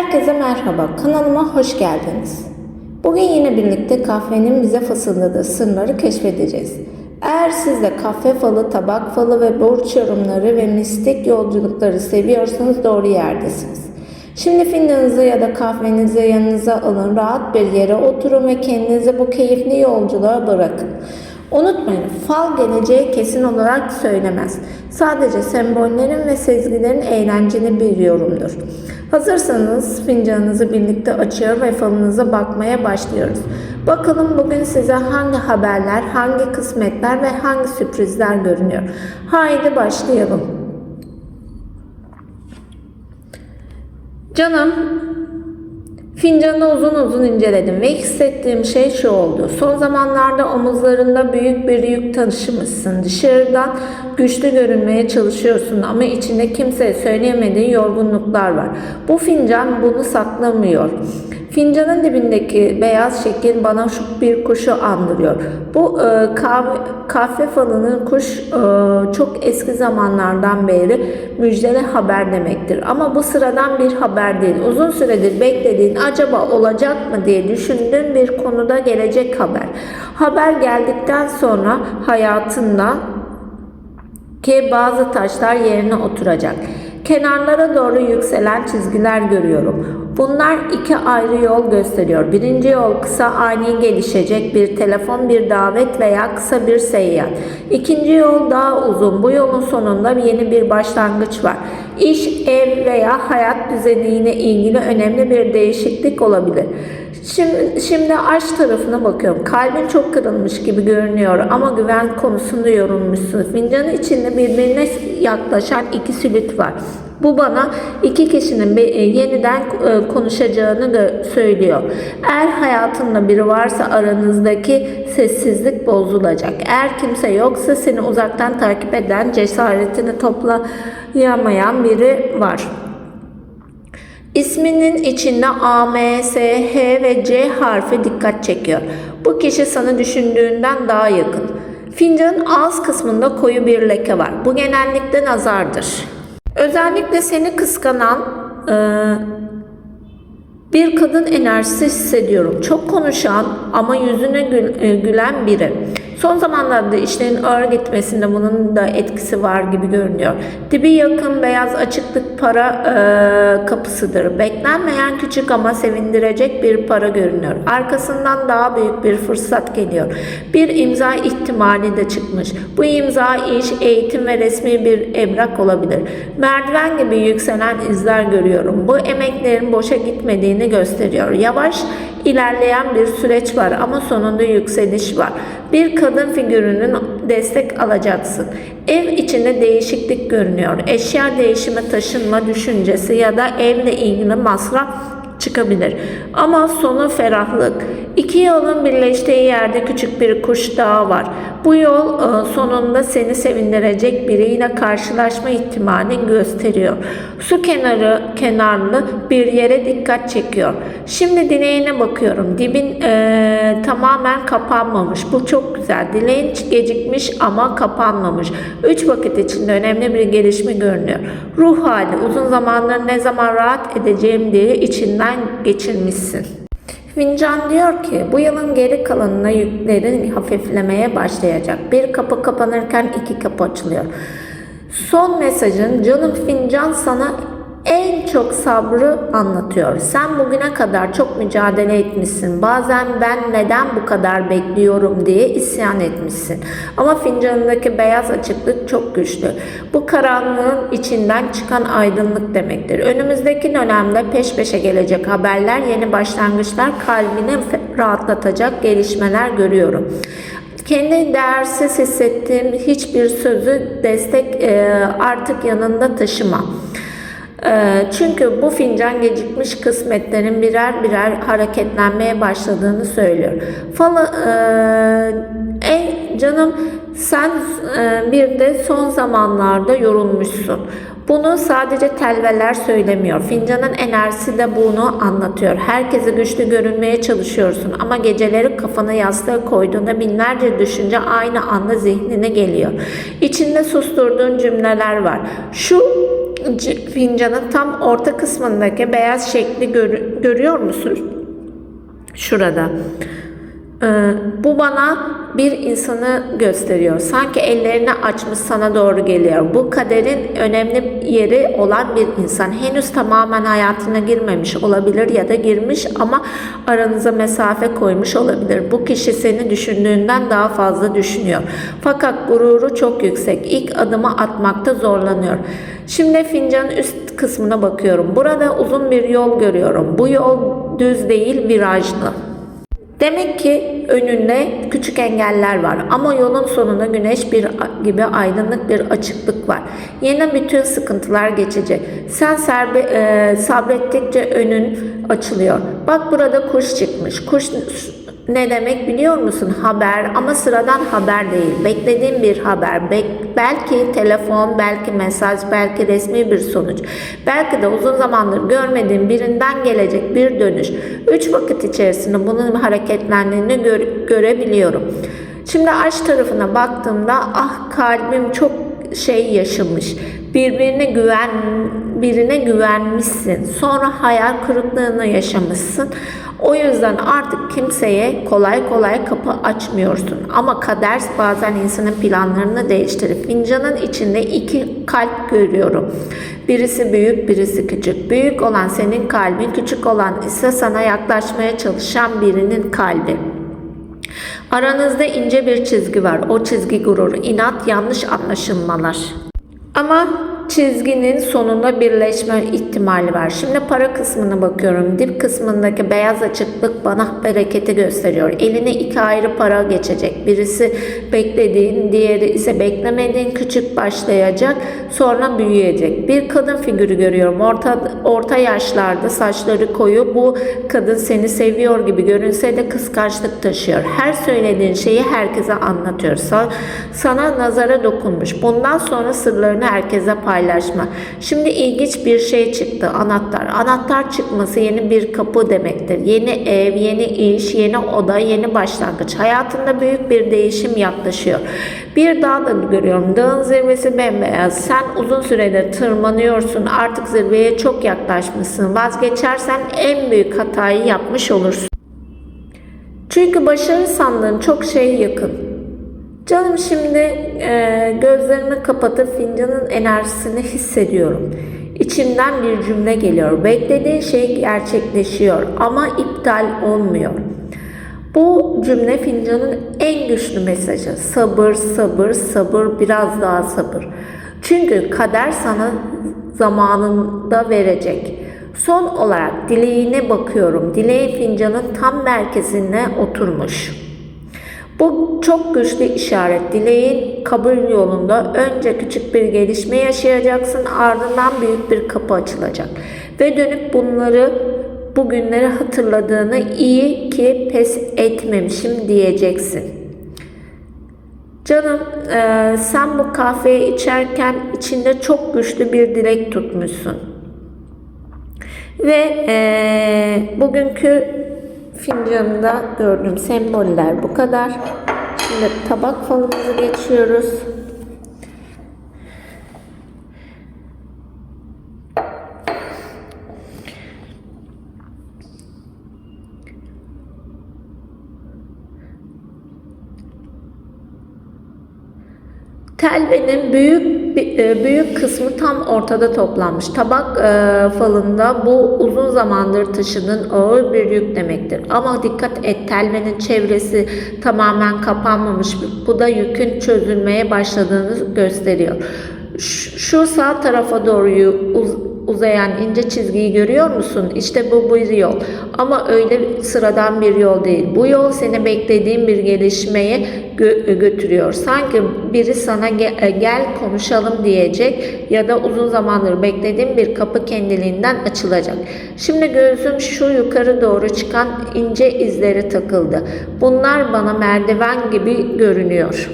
Herkese merhaba, kanalıma hoş geldiniz. Bugün yine birlikte kahvenin bize fısıldadığı sırları keşfedeceğiz. Eğer siz de kahve falı, tabak falı ve burç yorumları ve mistik yolculukları seviyorsanız doğru yerdesiniz. Şimdi fincanınızı ya da kahvenizi yanınıza alın, rahat bir yere oturun ve kendinizi bu keyifli yolculuğa bırakın. Unutmayın, fal geleceği kesin olarak söylemez. Sadece sembollerin ve sezgilerin eğlenceli bir yorumdur. Hazırsanız fincanınızı birlikte açıyor ve falınıza bakmaya başlıyoruz. Bakalım bugün size hangi haberler, hangi kısmetler ve hangi sürprizler görünüyor. Haydi başlayalım. Canım, fincanı uzun uzun inceledim ve hissettiğim şey şu oldu. Son zamanlarda omuzlarında büyük bir yük taşımışsın. Dışarıdan güçlü görünmeye çalışıyorsun ama içinde kimseye söyleyemediğin yorgunluklar var. Bu fincan bunu saklamıyor. Fincanın dibindeki beyaz şekil bana bir kuşu andırıyor. Bu kahve falının kuş çok eski zamanlardan beri müjdeli haber demektir. Ama bu sıradan bir haber değil. Uzun süredir beklediğin, acaba olacak mı diye düşündüğün bir konuda gelecek haber. Haber geldikten sonra hayatında ki bazı taşlar yerine oturacak. Kenarlara doğru yükselen çizgiler görüyorum. Bunlar iki ayrı yol gösteriyor. Birinci yol kısa, ani gelişecek bir telefon, bir davet veya kısa bir seyahat. İkinci yol daha uzun. Bu yolun sonunda yeni bir başlangıç var. İş, ev veya hayat düzeniyle ilgili önemli bir değişiklik olabilir. Şimdi aşk tarafına bakıyorum. Kalbin çok kırılmış gibi görünüyor ama güven konusunda yorulmuşsun. Fincanın içinde birbirine yaklaşan iki silüet var. Bu bana iki kişinin yeniden konuşacağını söylüyor. Eğer hayatında biri varsa aranızdaki sessizlik bozulacak. Eğer kimse yoksa seni uzaktan takip eden, cesaretini toplayamayan biri var. İsminin içinde A, M, S, H ve C harfi dikkat çekiyor. Bu kişi sana düşündüğünden daha yakın. Fincanın ağız kısmında koyu bir leke var. Bu genellikle nazardır. Özellikle seni kıskanan bir kadın enerjisi hissediyorum. Çok konuşan ama yüzüne gülen biri. Son zamanlarda işlerin ağır gitmesinde bunun da etkisi var gibi görünüyor. Dibi yakın, beyaz açıklık para kapısıdır. Beklenmeyen küçük ama sevindirecek bir para görünüyor. Arkasından daha büyük bir fırsat geliyor. Bir imza ihtimali de çıkmış. Bu imza iş, eğitim ve resmi bir evrak olabilir. Merdiven gibi yükselen izler görüyorum. Bu emeklerin boşa gitmediğini gösteriyor. Yavaş ilerleyen bir süreç var ama sonunda yükseliş var. Bir kadın figürünün destek alacaksın. Ev içinde değişiklik görünüyor. Eşya değişimi, taşınma düşüncesi ya da evle ilgili masraf çıkabilir. Ama sonu ferahlık. İki yolun birleştiği yerde küçük bir kuş dağı var. Bu yol sonunda seni sevindirecek biriyle karşılaşma ihtimalini gösteriyor. Su kenarlı bir yere dikkat çekiyor. Şimdi dileğine bakıyorum. Dibin tamamen kapanmamış. Bu çok güzel. Dileğin gecikmiş ama kapanmamış. 3 vakit içinde önemli bir gelişme görünüyor. Ruh hali. Uzun zamandır ne zaman rahat edeceğim diye içinden geçirmişsin. Fincan diyor ki bu yılın geri kalanına yüklerin hafiflemeye başlayacak. Bir kapı kapanırken iki kapı açılıyor. Son mesajın canım fincan sana en çok sabrı anlatıyor. Sen bugüne kadar çok mücadele etmişsin. Bazen ben neden bu kadar bekliyorum diye isyan etmişsin. Ama fincanındaki beyaz açıklık çok güçlü. Bu karanlığın içinden çıkan aydınlık demektir. Önümüzdeki dönemde peş peşe gelecek haberler, yeni başlangıçlar, kalbini rahatlatacak gelişmeler görüyorum. Kendi değersiz hissettiğim hiçbir sözü artık yanında taşıma. Çünkü bu fincan gecikmiş kısmetlerin birer birer hareketlenmeye başladığını söylüyor. Canım sen bir de son zamanlarda yorulmuşsun. Bunu sadece telveler söylemiyor. Fincanın enerjisi de bunu anlatıyor. Herkese güçlü görünmeye çalışıyorsun ama geceleri kafanı yastığa koyduğunda binlerce düşünce aynı anda zihnine geliyor. İçinde susturduğun cümleler var. Şu fincanın tam orta kısmındaki beyaz şekli görüyor musun? Şurada. Bu bana bir insanı gösteriyor. Sanki ellerini açmış sana doğru geliyor. Bu kaderin önemli yeri olan bir insan. Henüz tamamen hayatına girmemiş olabilir ya da girmiş ama aranıza mesafe koymuş olabilir. Bu kişi seni düşündüğünden daha fazla düşünüyor. Fakat gururu çok yüksek. İlk adımı atmakta zorlanıyor. Şimdi fincanın üst kısmına bakıyorum. Burada uzun bir yol görüyorum. Bu yol düz değil, virajlı. Demek ki önünde küçük engeller var ama yolun sonunda güneş gibi aydınlık bir açıklık var. Yine bütün sıkıntılar geçecek. Sen sabrettikçe önün açılıyor. Bak burada kuş çıkmış. Kuş ne demek biliyor musun? Haber, ama sıradan haber değil. Beklediğin bir haber. Belki telefon, belki mesaj, belki resmi bir sonuç. Belki de uzun zamandır görmediğin birinden gelecek bir dönüş. 3 vakit içerisinde bunun hareketlendiğini görebiliyorum. Şimdi aşk tarafına baktığımda kalbim çok yaşamış. Birine güvenmişsin. Sonra hayal kırıklığını yaşamışsın. O yüzden artık kimseye kolay kolay kapı açmıyorsun. Ama kader bazen insanın planlarını değiştirir. Fincanın içinde 2 kalp görüyorum. Birisi büyük, birisi küçük. Büyük olan senin kalbin, küçük olan ise sana yaklaşmaya çalışan birinin kalbi. Aranızda ince bir çizgi var. O çizgi gurur, inat, yanlış anlaşılmalar. Ama çizginin sonunda birleşme ihtimali var. Şimdi para kısmına bakıyorum. Dip kısmındaki beyaz açıklık bana bereketi gösteriyor. Eline 2 ayrı para geçecek. Birisi beklediğin, diğeri ise beklemediğin, küçük başlayacak, sonra büyüyecek. Bir kadın figürü görüyorum. Orta yaşlarda, saçları koyu. Bu kadın seni seviyor gibi görünse de kıskançlık taşıyor. Her söylediğin şeyi herkese anlatıyor. Sana nazara dokunmuş. Bundan sonra sırlarını herkese paylaşma. Şimdi ilginç bir şey çıktı. Anahtar. Anahtar çıkması yeni bir kapı demektir. Yeni ev, yeni iş, yeni oda, yeni başlangıç. Hayatında büyük bir değişim yaklaşıyor. Bir dağ da görüyorum. Dağın zirvesi bembeyaz. Sen uzun süredir tırmanıyorsun. Artık zirveye çok yaklaşmışsın. Vazgeçersen en büyük hatayı yapmış olursun. Çünkü başarı sandığın çok şey yakın. Canım şimdi gözlerimi kapatıp fincanın enerjisini hissediyorum. İçimden bir cümle geliyor. Beklediğin şey gerçekleşiyor ama iptal olmuyor. Bu cümle fincanın en güçlü mesajı. Sabır, sabır, sabır, biraz daha sabır. Çünkü kader sana zamanında verecek. Son olarak dileğine bakıyorum. Dileğin fincanın tam merkezine oturmuş. Bu çok güçlü işaret. Dileğin kabul yolunda önce küçük bir gelişme yaşayacaksın, ardından büyük bir kapı açılacak. Ve dönüp bu günleri hatırladığını, iyi ki pes etmemişim diyeceksin. Canım, sen bu kahveyi içerken içinde çok güçlü bir dilek tutmuşsun. Ve bugünkü fincanımda gördüğüm semboller bu kadar. Şimdi tabak falımızı geçiyoruz. Telvenin büyük kısmı tam ortada toplanmış. Tabak falında bu uzun zamandır taşıdığın ağır bir yük demektir. Ama dikkat et, telvenin çevresi tamamen kapanmamış. Bu da yükün çözülmeye başladığını gösteriyor. Şu sağ tarafa doğru uzayan ince çizgiyi görüyor musun? İşte bu bir yol. Ama öyle sıradan bir yol değil. Bu yol seni beklediğin bir gelişmeye götürüyor. Sanki biri sana gel konuşalım diyecek ya da uzun zamandır beklediğin bir kapı kendiliğinden açılacak. Şimdi gözüm şu yukarı doğru çıkan ince izlere takıldı. Bunlar bana merdiven gibi görünüyor.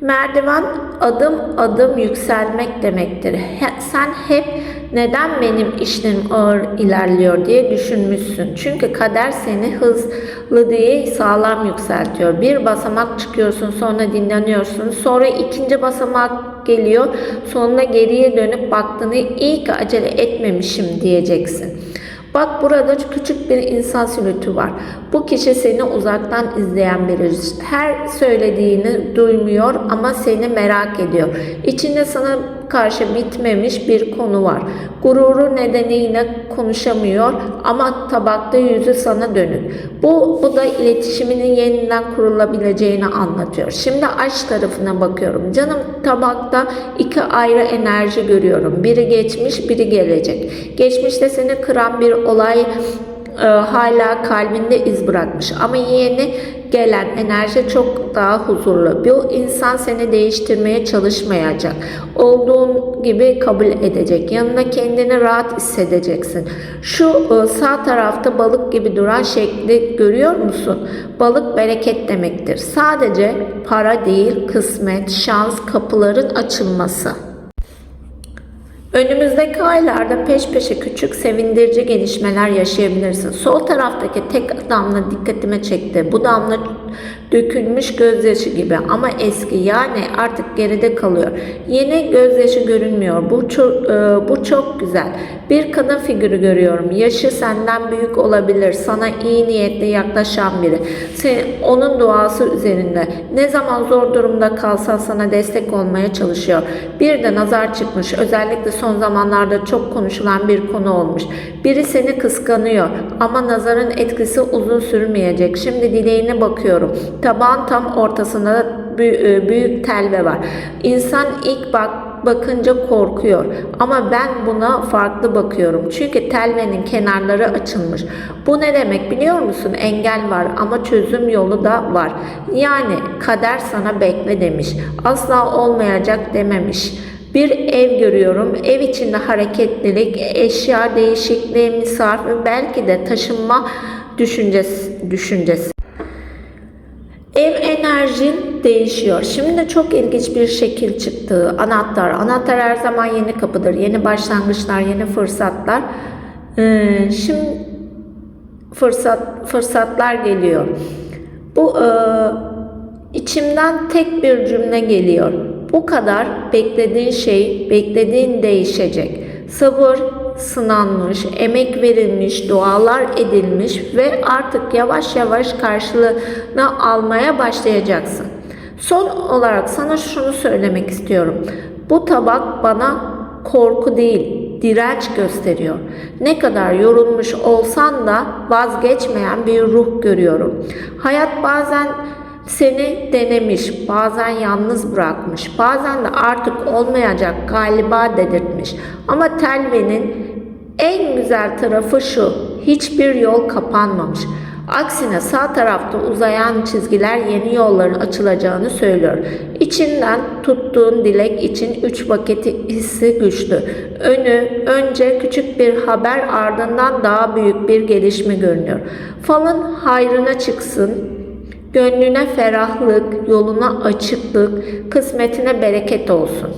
Merdiven adım adım yükselmek demektir. Sen hep neden benim işlerim ağır ilerliyor diye düşünmüşsün. Çünkü kader seni hızlı değil sağlam yükseltiyor. Bir basamak çıkıyorsun, sonra dinleniyorsun. Sonra ikinci basamak geliyor. Sonunda geriye dönüp baktığını iyi ki acele etmemişim diyeceksin. Bak, burada küçük bir insan silüetü var. Bu kişi seni uzaktan izleyen biri. Her söylediğini duymuyor ama seni merak ediyor. İçinde sana karşı bitmemiş bir konu var. Gururu nedeniyle konuşamıyor ama tabakta yüzü sana dönük. Bu da iletişiminin yeniden kurulabileceğini anlatıyor. Şimdi aşk tarafına bakıyorum. Canım, tabakta iki ayrı enerji görüyorum. Biri geçmiş, biri gelecek. Geçmişte seni kıran bir olay hala kalbinde iz bırakmış ama yeni gelen enerji çok daha huzurlu. Bu insan seni değiştirmeye çalışmayacak. Olduğun gibi kabul edecek. Yanında kendini rahat hissedeceksin. Şu sağ tarafta balık gibi duran şekli görüyor musun? Balık bereket demektir. Sadece para değil, kısmet, şans, kapıların açılması. Önümüzdeki aylarda peş peşe küçük sevindirici gelişmeler yaşayabilirsin. Sol taraftaki tek damla dikkatime çekti. Bu damla dökülmüş gözyaşı gibi ama eski, yani artık geride kalıyor. Yeni gözyaşı görünmüyor. Bu çok güzel. Bir kadın figürü görüyorum. Yaşı senden büyük olabilir. Sana iyi niyetle yaklaşan biri. Onun duası üzerinde. Ne zaman zor durumda kalsan sana destek olmaya çalışıyor. Bir de nazar çıkmış. Özellikle son zamanlarda çok konuşulan bir konu olmuş. Biri seni kıskanıyor ama nazarın etkisi uzun sürmeyecek. Şimdi dileğine bakıyorum. Tabağın tam ortasında büyük telve var. İnsan ilk bakınca korkuyor ama ben buna farklı bakıyorum. Çünkü telvenin kenarları açılmış. Bu ne demek biliyor musun? Engel var ama çözüm yolu da var. Yani kader sana bekle demiş. Asla olmayacak dememiş. Bir ev görüyorum. Ev içinde hareketlilik, eşya değişikliği, misafir, belki de taşınma düşüncesi. Ev enerjin değişiyor. Şimdi de çok ilginç bir şekil çıktı. Anahtar. Anahtar her zaman yeni kapıdır. Yeni başlangıçlar, yeni fırsatlar. Şimdi fırsatlar geliyor. Bu içimden tek bir cümle geliyor. Bu kadar, beklediğin şey, beklediğin değişecek. Sabır sınanmış, emek verilmiş, dualar edilmiş ve artık yavaş yavaş karşılığını almaya başlayacaksın. Son olarak sana şunu söylemek istiyorum. Bu tabak bana korku değil, direnç gösteriyor. Ne kadar yorulmuş olsan da vazgeçmeyen bir ruh görüyorum. Hayat bazen seni denemiş, bazen yalnız bırakmış, bazen de artık olmayacak galiba dedirtmiş. Ama telvenin en güzel tarafı şu: hiçbir yol kapanmamış. Aksine sağ tarafta uzayan çizgiler yeni yolların açılacağını söylüyor. İçinden tuttuğun dilek için 3 vakit hissi güçlü. Önce küçük bir haber, ardından daha büyük bir gelişme görünüyor. Falın hayrına çıksın. Gönlüne ferahlık, yoluna açıklık, kısmetine bereket olsun.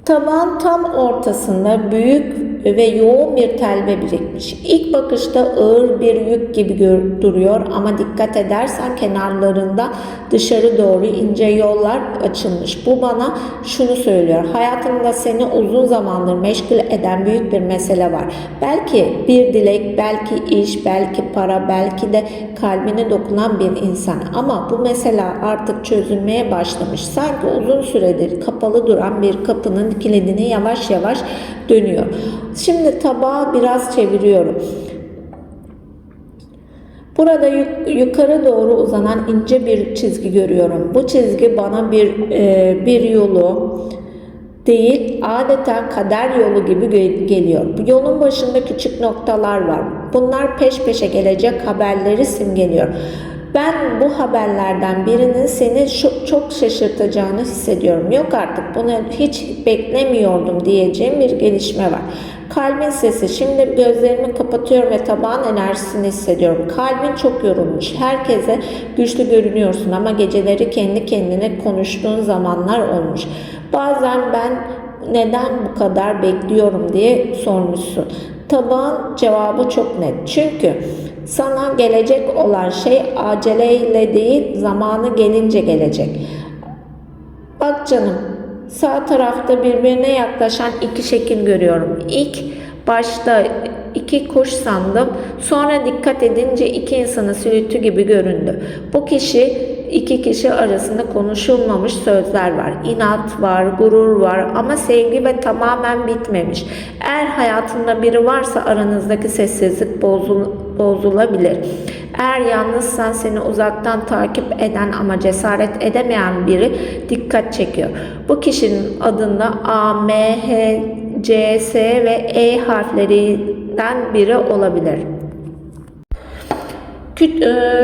Tabağın tam ortasında büyük ve yoğun bir telve birikmiş. İlk bakışta ağır bir yük gibi duruyor ama dikkat edersen kenarlarında dışarı doğru ince yollar açılmış. Bu bana şunu söylüyor: hayatında seni uzun zamandır meşgul eden büyük bir mesele var. Belki bir dilek, belki iş, belki para, belki de kalbine dokunan bir insan. Ama bu mesele artık çözülmeye başlamış. Sanki uzun süredir kapalı duran bir kapının kilidini yavaş yavaş dönüyor. Şimdi tabağı biraz çeviriyorum. Burada yukarı doğru uzanan ince bir çizgi görüyorum. Bu çizgi bana bir yolu değil, adeta kader yolu gibi geliyor. Yolun başında küçük noktalar var. Bunlar peş peşe gelecek haberleri simgeliyor. Ben bu haberlerden birinin seni çok şaşırtacağını hissediyorum. Yok artık, bunu hiç beklemiyordum diyeceğim bir gelişme var. Kalbin sesi. Şimdi gözlerimi kapatıyorum ve tabağın enerjisini hissediyorum. Kalbin çok yorulmuş. Herkese güçlü görünüyorsun ama geceleri kendi kendine konuştuğun zamanlar olmuş. Bazen ben neden bu kadar bekliyorum diye sormuşsun. Tabağın cevabı çok net. Çünkü sana gelecek olan şey aceleyle değil, zamanı gelince gelecek. Bak canım, sağ tarafta birbirine yaklaşan iki şekil görüyorum. İlk başta iki kuş sandım. Sonra dikkat edince iki insanın silüetü gibi göründü. Bu iki kişi arasında konuşulmamış sözler var. İnat var, gurur var ama sevgi ve tamamen bitmemiş. Eğer hayatında biri varsa aranızdaki sessizlik bozulabilir. Eğer yalnızsan seni uzaktan takip eden ama cesaret edemeyen biri dikkat çekiyor. Bu kişinin adında A, M, H, C, S ve E harflerinden biri olabilir.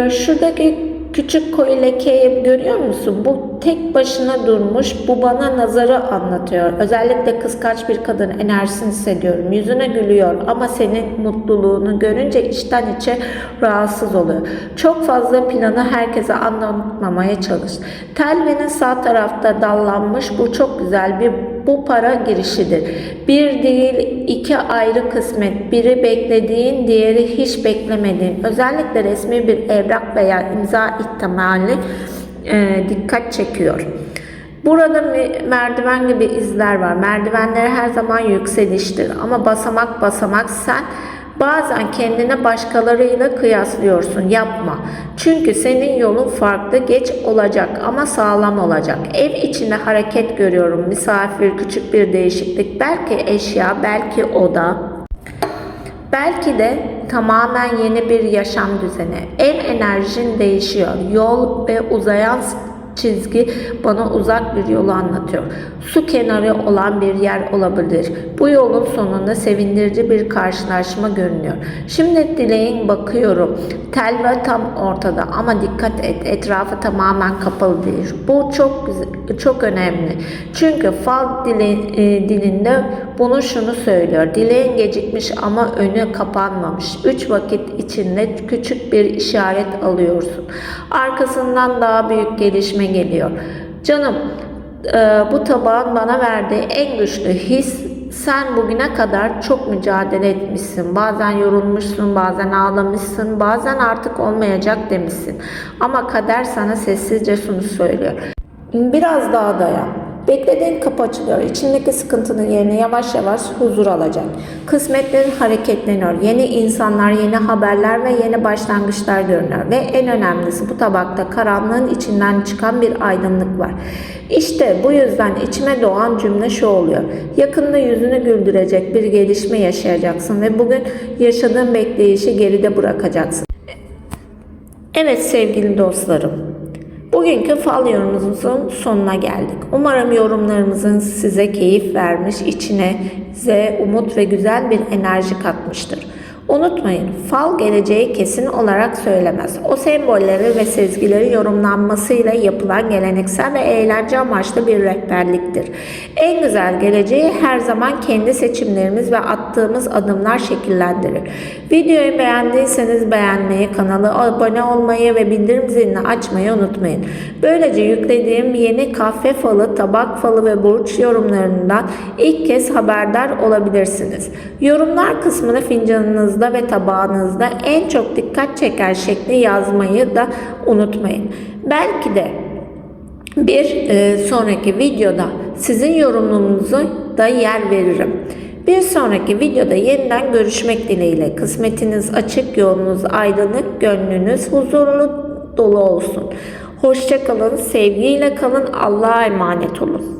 Şuradaki küçük koyu lekeyi görüyor musun? Bu tek başına durmuş. Bu bana nazarı anlatıyor. Özellikle kıskanç bir kadın enerjisini hissediyorum. Yüzüne gülüyor ama senin mutluluğunu görünce içten içe rahatsız oluyor. Çok fazla planı herkese anlatmamaya çalış. Telvenin sağ tarafta dallanmış. Bu çok güzel bu para girişidir. Bir değil iki ayrı kısmet. Biri beklediğin, diğeri hiç beklemediğin. Özellikle resmi bir evrak veya imza ihtimali dikkat çekiyor. Burada merdiven gibi izler var. Merdivenler her zaman yükseliştir ama basamak basamak sen bazen kendine başkalarıyla kıyaslıyorsun. Yapma. Çünkü senin yolun farklı, geç olacak ama sağlam olacak. Ev içinde hareket görüyorum. Misafir, küçük bir değişiklik. Belki eşya, belki oda. Belki de tamamen yeni bir yaşam düzeni. Ev enerjin değişiyor. Yol ve uzayan çizgi bana uzak bir yolu anlatıyor. Su kenarı olan bir yer olabilir. Bu yolun sonunda sevindirici bir karşılaşma görünüyor. Şimdi dileğin bakıyorum. Telva tam ortada ama dikkat et. Etrafı tamamen kapalı değil. Bu çok önemli. Çünkü fal dilinde şunu söylüyor. Dileğin gecikmiş ama önü kapanmamış. 3 vakit içinde küçük bir işaret alıyorsun. Arkasından daha büyük gelişme geliyor. Canım, bu tabağın bana verdiği en güçlü his, sen bugüne kadar çok mücadele etmişsin. Bazen yorulmuşsun, bazen ağlamışsın, bazen artık olmayacak demişsin. Ama kader sana sessizce şunu söylüyor. Biraz daha dayan. Beklediğin kapı açılıyor. İçindeki sıkıntının yerine yavaş yavaş huzur alacak. Kısmetlerin hareketleniyor. Yeni insanlar, yeni haberler ve yeni başlangıçlar görünüyor. Ve en önemlisi bu tabakta karanlığın içinden çıkan bir aydınlık var. İşte bu yüzden içime doğan cümle şu oluyor. Yakında yüzünü güldürecek bir gelişme yaşayacaksın ve bugün yaşadığın bekleyişi geride bırakacaksın. Evet sevgili dostlarım. Bugünkü fal yorumumuzun sonuna geldik. Umarım yorumlarımızın size keyif vermiş, içinize umut ve güzel bir enerji katmıştır. Unutmayın, fal geleceği kesin olarak söylemez. O sembolleri ve sezgileri yorumlanmasıyla yapılan geleneksel ve eğlence amaçlı bir rehberliktir. En güzel geleceği her zaman kendi seçimlerimiz ve attığımız adımlar şekillendirir. Videoyu beğendiyseniz beğenmeyi, kanala abone olmayı ve bildirim zilini açmayı unutmayın. Böylece yüklediğim yeni kahve falı, tabak falı ve burç yorumlarından ilk kez haberdar olabilirsiniz. Yorumlar kısmını fincanınızda ve tabağınızda en çok dikkat çeken şekli yazmayı da unutmayın. Belki de bir sonraki videoda sizin yorumunuzu da yer veririm. Bir sonraki videoda yeniden görüşmek dileğiyle. Kısmetiniz açık, yolunuz aydınlık, gönlünüz huzurlu dolu olsun. Hoşça kalın, sevgiyle kalın, Allah'a emanet olun.